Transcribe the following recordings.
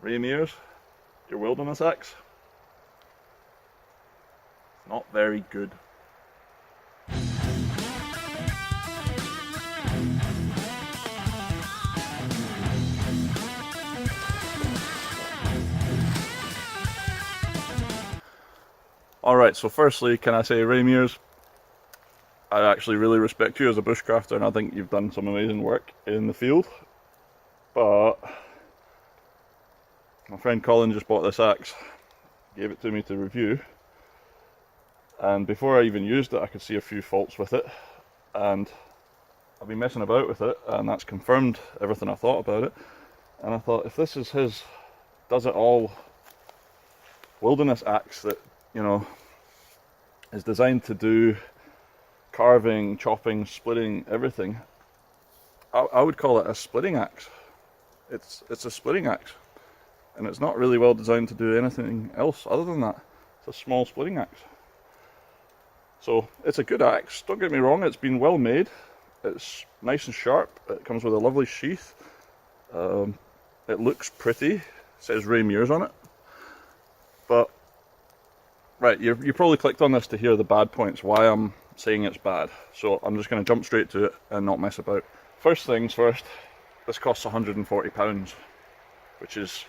Ray Mears, your wilderness axe. Not very good. Alright, so firstly, can I say, Ray Mears, I actually really respect you as a bushcrafter and I think you've done some amazing work in the field. But my friend Colin just bought this axe, gave it to me to review, and before I even used it I could see a few faults with it, and I've been messing about with it and that's confirmed everything I thought about it. And I thought, if this is his does it all wilderness axe that, you know, is designed to do carving, chopping, splitting, everything, I would call it a splitting axe. It's a splitting axe, and it's not really well designed to do anything else other than that. It's a small splitting axe. So it's a good axe, don't get me wrong, it's been well made, it's nice and sharp, it comes with a lovely sheath, it looks pretty, it says Ray Mears on it. But right, you probably clicked on this to hear the bad points, why I'm saying it's bad. So I'm just going to jump straight to it and not mess about. First things first, this costs £140, which is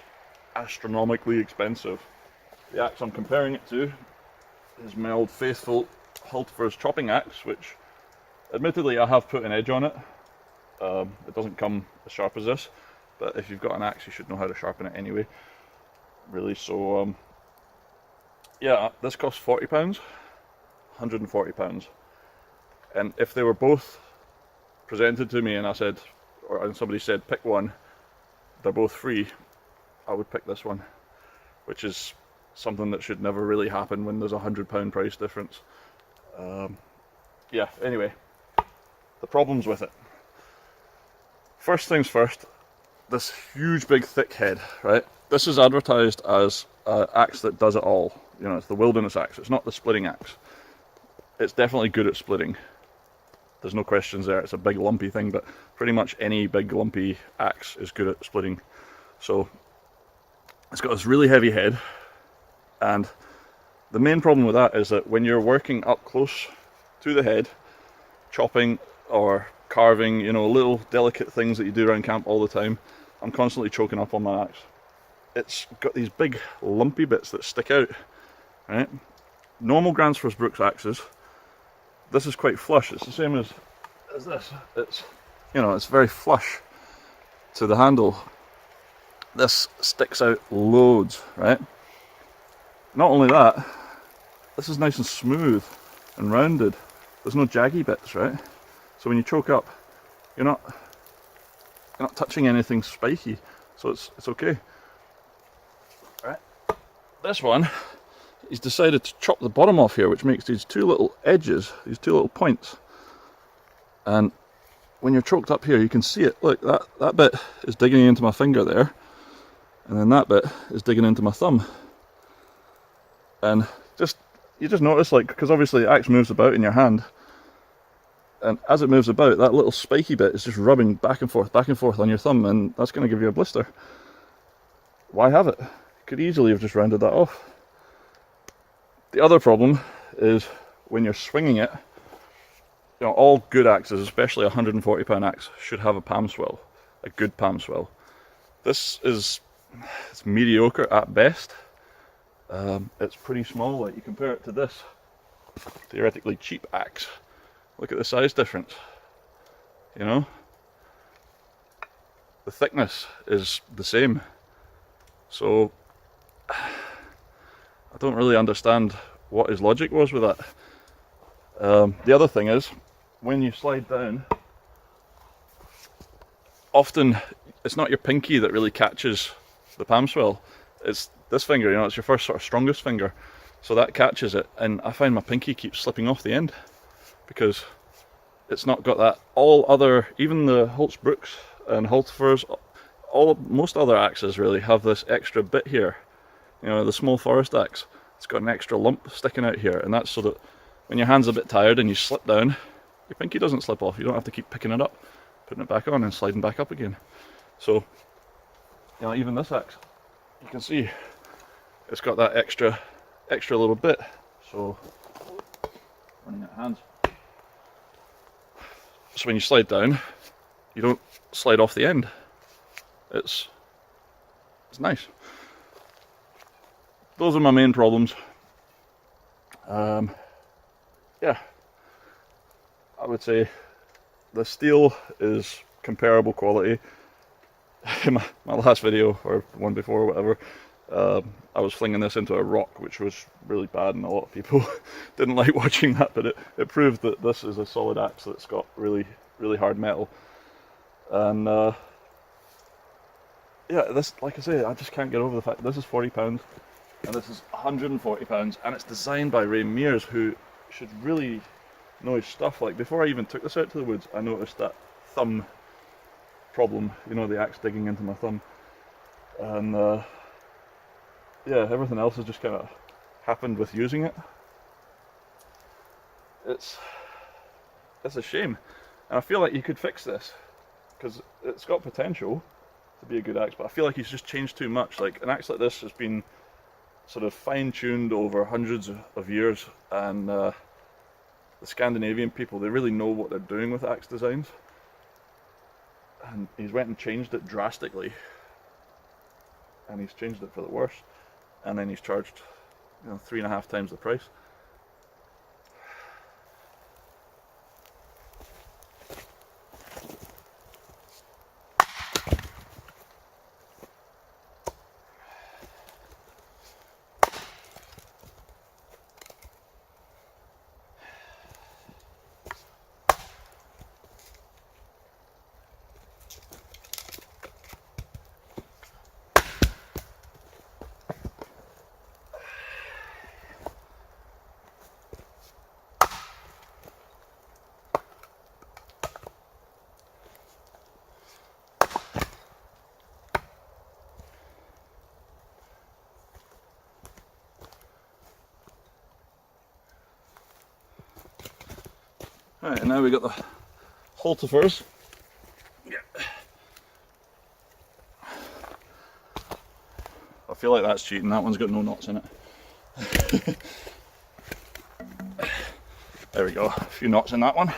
astronomically expensive. The axe I'm comparing it to is my old faithful Hultafors Chopping Axe, which admittedly I have put an edge on it. It doesn't come as sharp as this, but if you've got an axe you should know how to sharpen it anyway, really. So yeah, this costs £40, £140. And if they were both presented to me and I said, and somebody said pick one, they're both free, I would pick this one, which is something that should never really happen when there's £100 price difference. Yeah, anyway, the problems with it. First things first, this huge big thick head, right? This is advertised as an axe that does it all. You know, it's the wilderness axe, it's not the splitting axe. It's definitely good at splitting. There's no questions there, it's a big lumpy thing, but pretty much any big lumpy axe is good at splitting. So it's got this really heavy head, and the main problem with that is that when you're working up close to the head, chopping or carving, you know, little delicate things that you do around camp all the time, I'm constantly choking up on my axe. It's got these big lumpy bits that stick out, right? Normal Gransfors Bruks axes, this is quite flush. It's the same as this. It's, you know, it's very flush to the handle. This sticks out loads, right? Not only that, this is nice and smooth and rounded. There's no jaggy bits, right? So when you choke up, you're not touching anything spiky, so it's okay. Right? This one, he's decided to chop the bottom off here, which makes these two little edges, these two little points. And when you're choked up here, you can see it. Look, that bit is digging into my finger there, and then that bit is digging into my thumb. And you just notice, like, because obviously the axe moves about in your hand, and as it moves about, that little spiky bit is just rubbing back and forth on your thumb, and that's going to give you a blister. Why have it? You could easily have just rounded that off. The other problem is when you're swinging it, you know, all good axes, especially a £140 axe, should have a palm swell, a good palm swell. This is, it's mediocre at best. It's pretty small. Like, you compare it to this theoretically cheap axe, look at the size difference, you know? The thickness is the same. So I don't really understand what his logic was with that. The other thing is, when you slide down, often it's not your pinky that really catches the palm swell, it's this finger, you know, it's your first sort of strongest finger, so that catches it, and I find my pinky keeps slipping off the end because it's not got that. All other, even the Bruks and Hultafors, most other axes really have this extra bit here. You know, the small forest axe, it's got an extra lump sticking out here, and that's so that when your hand's a bit tired and you slip down, your pinky doesn't slip off. You don't have to keep picking it up, putting it back on and sliding back up again. So, you know, even this axe, you can see it's got that extra little bit. So running out of hands. So when you slide down, you don't slide off the end. It's nice. Those are my main problems. Yeah, I would say the steel is comparable quality. In my last video, or one before, or whatever, I was flinging this into a rock, which was really bad, and a lot of people didn't like watching that, but it proved that this is a solid axe that's got really hard metal. And yeah, this, like I say, I just can't get over the fact that this is £40 and this is £140, and it's designed by Ray Mears, who should really know his stuff. Like, before I even took this out to the woods, I noticed that thumb problem, you know, the axe digging into my thumb, and yeah, everything else has just kind of happened with using it. It's a shame, and I feel like you could fix this, because it's got potential to be a good axe, but I feel like he's just changed too much. Like, an axe like this has been sort of fine-tuned over hundreds of years, and the Scandinavian people, they really know what they're doing with axe designs, and he's went and changed it drastically, and he's changed it for the worse, and then he's charged, you know, 3.5 times the price. Right, and now we got the Hultafors. Yeah. I feel like that's cheating, that one's got no knots in it. There we go, a few knots in that one.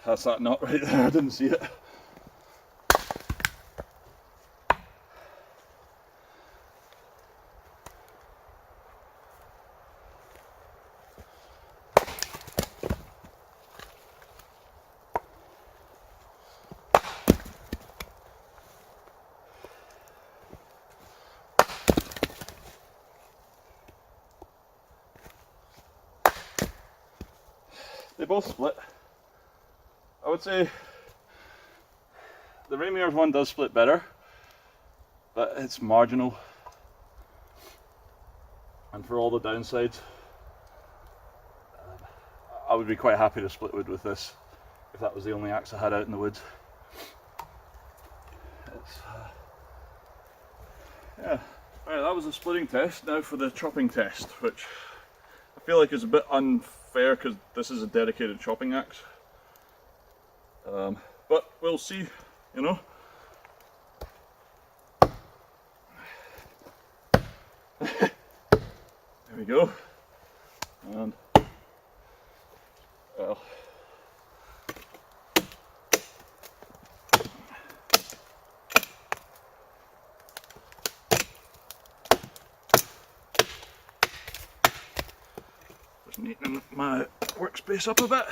That's that knot right there, I didn't see it. They both split. I would say the Ray Mears one does split better, but it's marginal. And for all the downsides, I would be quite happy to split wood with this if that was the only axe I had out in the woods. Yeah, alright, that was the splitting test. Now for the chopping test, which I feel like is a bit unfair because this is a dedicated chopping axe. But we'll see, you know. There we go. And well, just neatening my workspace up a bit.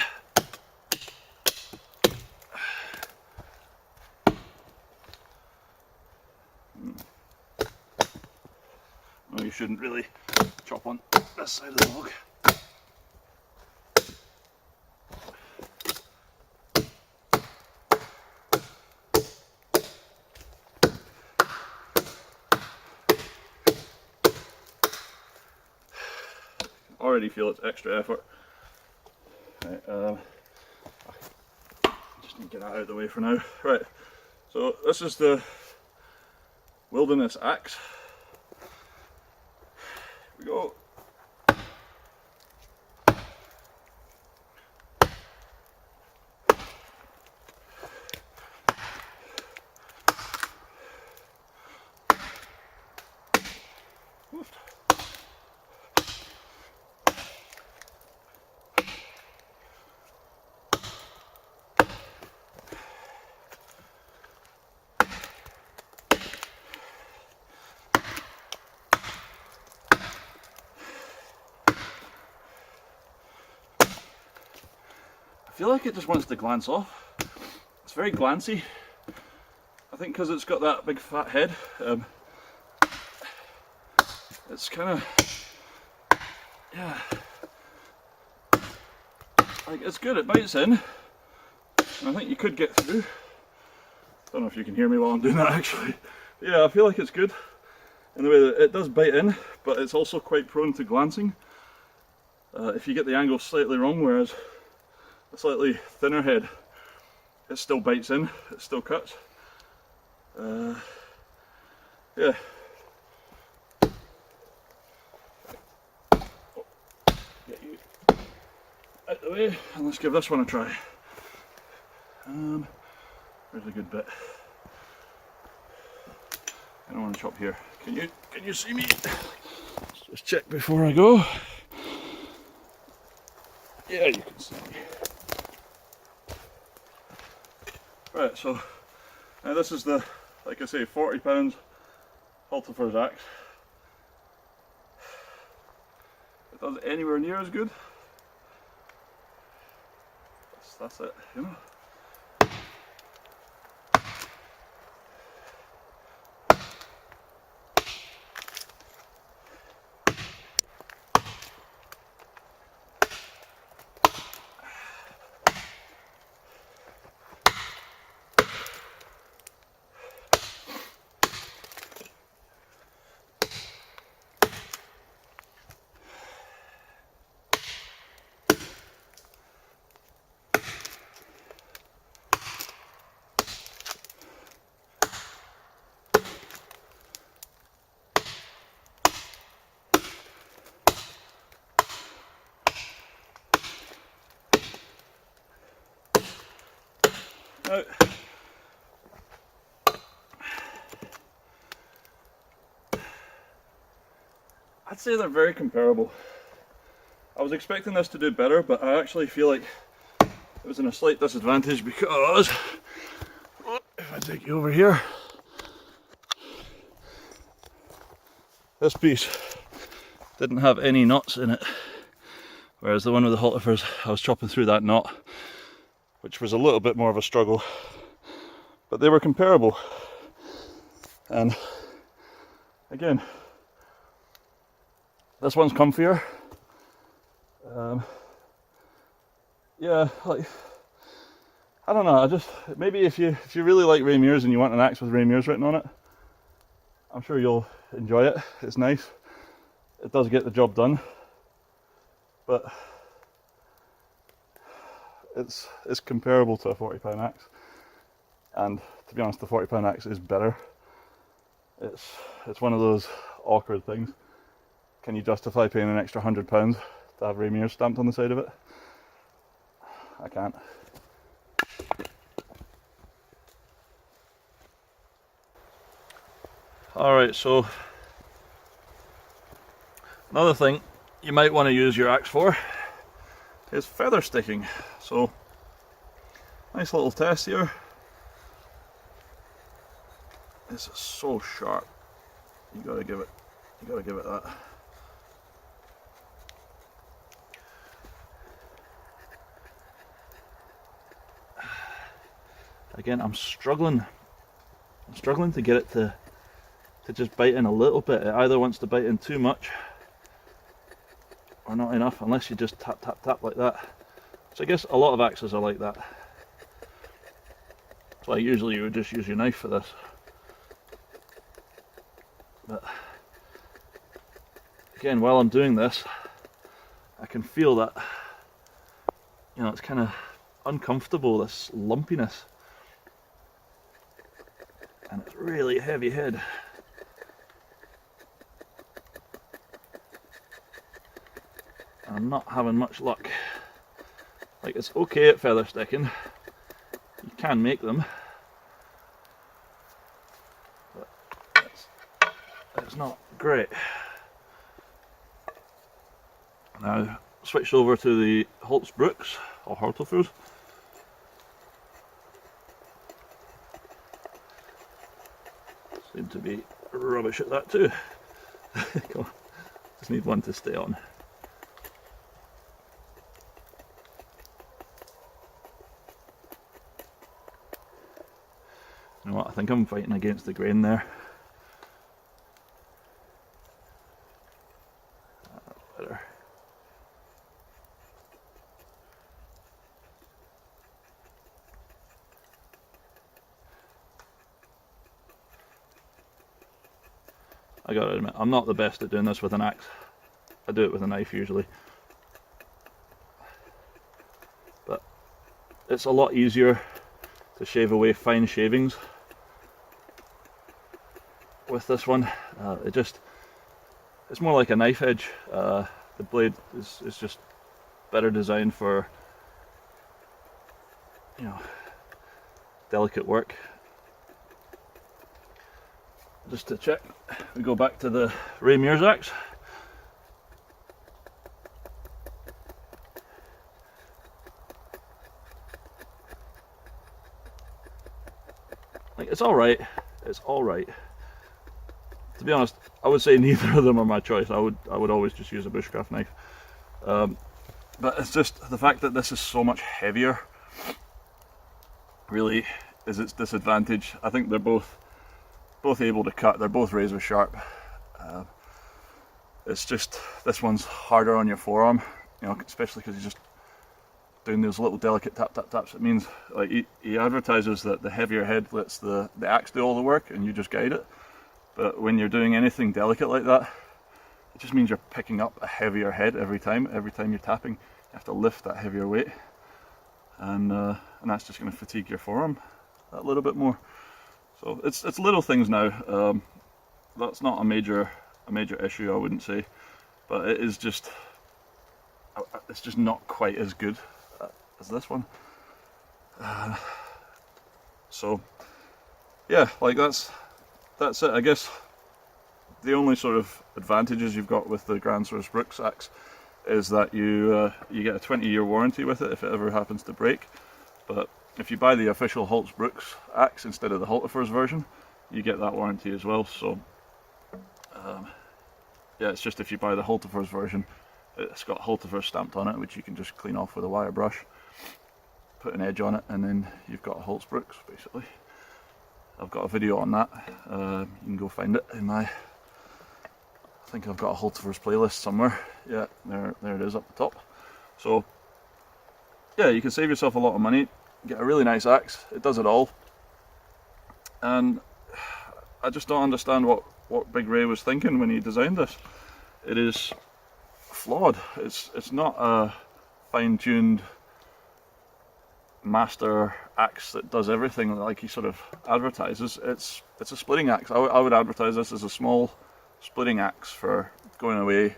No, you shouldn't really chop on this side of the log. already feel it's extra effort. Right, just need to get that out of the way for now. Right, so this is the Wilderness Axe. Here we go. I feel like it just wants to glance off. It's very glancy. I think because it's got that big fat head, it's kind of, yeah, like it's good, it bites in. I think you could get through. Don't know if you can hear me while I'm doing that actually. Yeah, I feel like it's good in the way that it does bite in, but it's also quite prone to glancing if you get the angle slightly wrong, whereas a slightly thinner head, it still bites in, it still cuts. Yeah. Get you out the way, and let's give this one a try. Where's a good bit? I don't want to chop here. Can you see me? Let's just check before I go. Yeah, you can see me. Right, so now this is the, like I say, £40 Hultafors axe. It does anywhere near as good. That's it, you know. Now, I'd say they're very comparable. I was expecting this to do better, but I actually feel like it was in a slight disadvantage because, if I take you over here, this piece didn't have any knots in it, whereas the one with the Hultafors, I was chopping through that knot, which was a little bit more of a struggle, but they were comparable. And again, this one's comfier. Yeah, like, I don't know, maybe if you really like Ray Mears and you want an axe with Ray Mears written on it, I'm sure you'll enjoy it. It's nice. It does get the job done, but it's comparable to a £40 axe, and to be honest, the £40 axe is better. It's one of those awkward things. Can you justify paying an extra £100 to have Ray Mears stamped on the side of it? I can't. Alright, so another thing you might want to use your axe for is feather sticking. So, nice little test here. This is so sharp. You gotta give it that. Again, I'm struggling to get it to just bite in a little bit. It either wants to bite in too much or not enough, unless you just tap tap tap like that. So I guess a lot of axes are like that. So usually you would just use your knife for this. But again, while I'm doing this, can feel that, you know, it's kind of uncomfortable, this lumpiness, and it's really heavy head. I'm not having much luck. Like, it's okay at feather sticking, you can make them, but it's not great. Now, switched over to the Bruks, or Hultafors. Seem to be rubbish at that too. Come on. Just need one to stay on. You know what, I think I'm fighting against the grain there. That's better. I gotta admit, I'm not the best at doing this with an axe. I do it with a knife usually. But it's a lot easier to shave away fine shavings with this one. It's more like a knife edge. The blade is just better designed for, you know, delicate work. Just to check, we go back to the Ray Mears axe. Like, it's alright, it's alright. To be honest, I would say neither of them are my choice. I would always just use a bushcraft knife. But it's just the fact that this is so much heavier really is its disadvantage. I think they're both able to cut, they're both razor sharp. It's just, this one's harder on your forearm, you know, especially because you're just doing those little delicate tap tap taps. It means, like, he advertises that the heavier head lets the axe do all the work and you just guide it. But when you're doing anything delicate like that, it just means you're picking up a heavier head every time you're tapping. You have to lift that heavier weight, and that's just going to fatigue your forearm a little bit more. So it's little things now. That's not a major issue, I wouldn't say, but it's just not quite as good as this one. So yeah, like that's it. I guess the only sort of advantages you've got with the Gransfors Bruks axe is that you get a 20-year warranty with it if it ever happens to break. But if you buy the official Bruks axe instead of the Hultafors version, you get that warranty as well. So yeah, it's just if you buy the Hultafors version, it's got Hultafors stamped on it, which you can just clean off with a wire brush, put an edge on it, and then you've got a Bruks basically. I've got a video on that. You can go find it in my, I think I've got a Hultafors playlist somewhere. Yeah, there it is up the top. So yeah, you can save yourself a lot of money, get a really nice axe. It does it all, and I just don't understand what Big Ray was thinking when he designed this. It is flawed. It's not a fine-tuned master axe that does everything like he sort of advertises. It's a splitting axe. I would advertise this as a small splitting axe for going away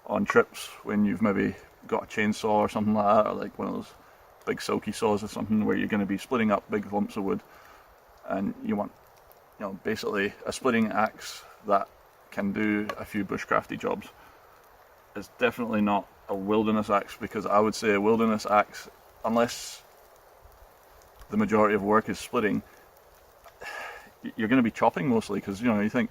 on trips when you've maybe got a chainsaw or something like that, or like one of those big silky saws or something where you're going to be splitting up big lumps of wood, and you want, you know, basically a splitting axe that can do a few bushcrafty jobs. It's definitely not a wilderness axe, because I would say a wilderness axe, unless the majority of work is splitting, you're going to be chopping mostly, because, you know, you think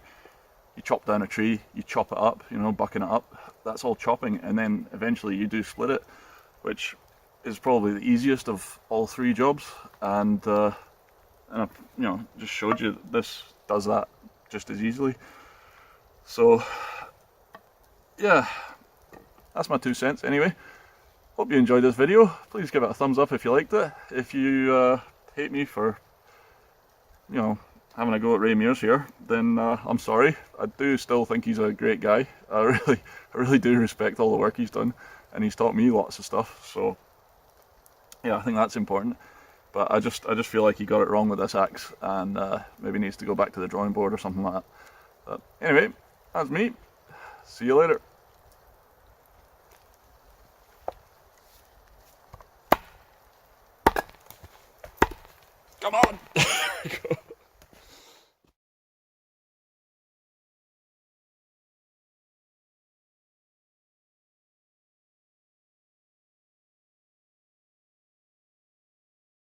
you chop down a tree, you chop it up, you know, bucking it up, that's all chopping, and then eventually you do split it, which is probably the easiest of all three jobs. And I, you know, just showed you that this does that just as easily. So yeah, that's my 2 cents anyway. Hope you enjoyed this video. Please give it a thumbs up if you liked it. If you hate me for, you know, having a go at Ray Mears here, then I'm sorry. I do still think he's a great guy. I really do respect all the work he's done, and he's taught me lots of stuff. So yeah, I think that's important. But I just feel like he got it wrong with this axe, and maybe needs to go back to the drawing board or something like that. But anyway, that's me. See you later.